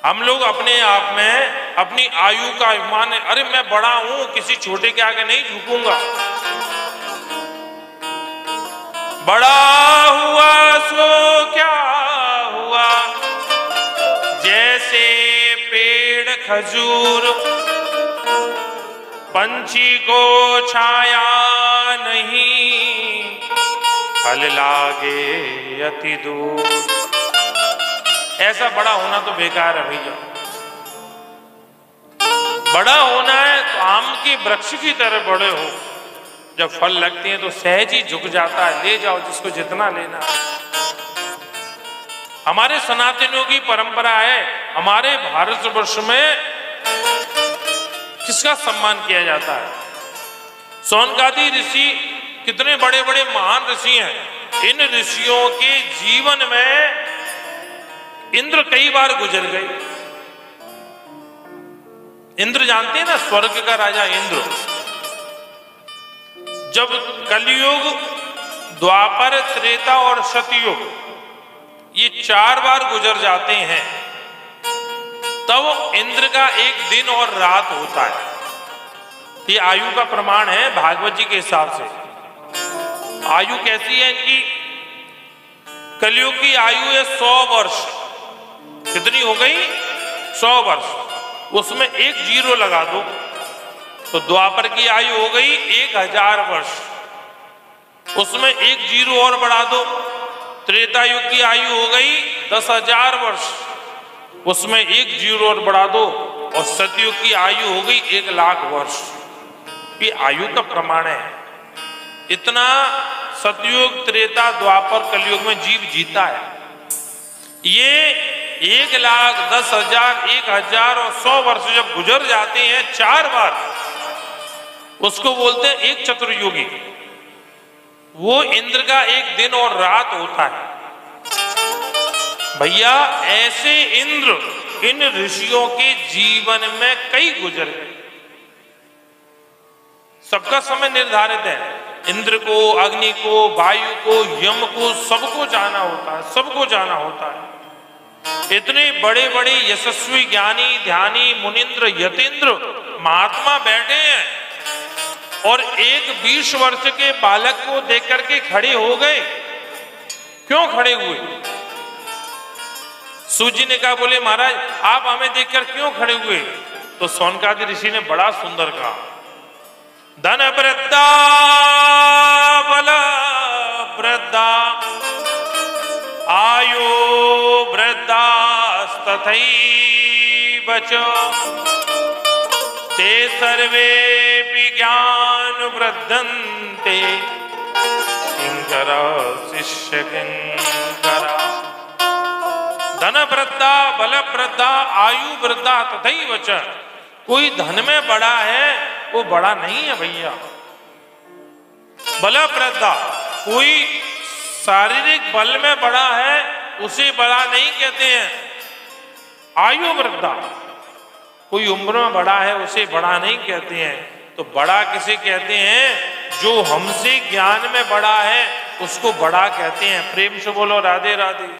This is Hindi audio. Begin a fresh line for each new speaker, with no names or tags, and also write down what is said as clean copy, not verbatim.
हम लोग अपने आप में अपनी आयु का अभिमान है, अरे मैं बड़ा हूं, किसी छोटे के आगे नहीं झुकूंगा। बड़ा हुआ सो क्या हुआ, जैसे पेड़ खजूर, पंछी को छाया नहीं, फल लागे अति दूर। ऐसा बड़ा होना तो बेकार है भैया। बड़ा होना है तो आम के वृक्ष की तरह बड़े हो, जब फल लगते हैं तो सहज ही झुक जाता है, ले जाओ जिसको जितना लेना। हमारे सनातनियों की परंपरा है, हमारे भारतवर्ष में किसका सम्मान किया जाता है? सौनकादि ऋषि कितने बड़े बड़े महान ऋषि हैं। इन ऋषियों के जीवन में इंद्र कई बार गुजर गए। इंद्र जानते हैं ना, स्वर्ग का राजा इंद्र। जब कलयुग, द्वापर, त्रेता और सतयुग ये 4 बार गुजर जाते हैं, तब इंद्र का एक दिन और रात होता है। ये आयु का प्रमाण है भागवत जी के हिसाब से। आयु कैसी है कि कलयुग की आयु है 100 वर्ष। कितनी हो गई? 100 वर्ष। उसमें 1 जीरो लगा दो तो द्वापर की आयु हो गई 1000 वर्ष। उसमें 1 जीरो और बढ़ा दो, त्रेता युग की आयु हो गई 10,000 वर्ष। उसमें 1 जीरो और बढ़ा दो और सतयुग की आयु हो गई 1,00,000 वर्ष। ये आयु का प्रमाण है। इतना सतयुग, त्रेता, द्वापर, कलयुग में जीव जीता है। ये 1,00,000, 10,000, 1,000 और 100 वर्ष जब गुजर जाते हैं 4 बार, उसको बोलते हैं एक चतुर्युगी। वो इंद्र का एक दिन और रात होता है। भैया ऐसे इंद्र इन ऋषियों के जीवन में कई गुजर गए। सबका समय निर्धारित है। इंद्र को, अग्नि को, वायु को, यम को, सबको जाना होता है, सबको जाना होता है। इतने बड़े बड़े यशस्वी ज्ञानी, ध्यानी, मुनिंद्र, यतीन्द्र, महात्मा बैठे हैं और एक 20 वर्ष के बालक को देख करके खड़े हो गए। क्यों खड़े हुए? सूजी ने कहा, बोले महाराज आप हमें देखकर क्यों खड़े हुए? तो सौनकादि ऋषि ने बड़ा सुंदर कहा, धन वृद्धा बल वृद्धा आयु वृद्धा तथैव च ते सर्वे ज्ञान वृद्धन्ते किंकर शिष्य किंकरा। धन वृद्धा बल वृद्धा आयु वृद्धा तथैव च। कोई धन में बड़ा है वो बड़ा नहीं है भैया। बल वृद्धा, कोई शारीरिक बल में बड़ा है उसे बड़ा नहीं कहते हैं। आयु वृद्धा, कोई उम्र में बड़ा है उसे बड़ा नहीं कहते हैं। तो बड़ा किसे कहते हैं? जो हमसे ज्ञान में बड़ा है उसको बड़ा कहते हैं। प्रेम से बोलो राधे राधे।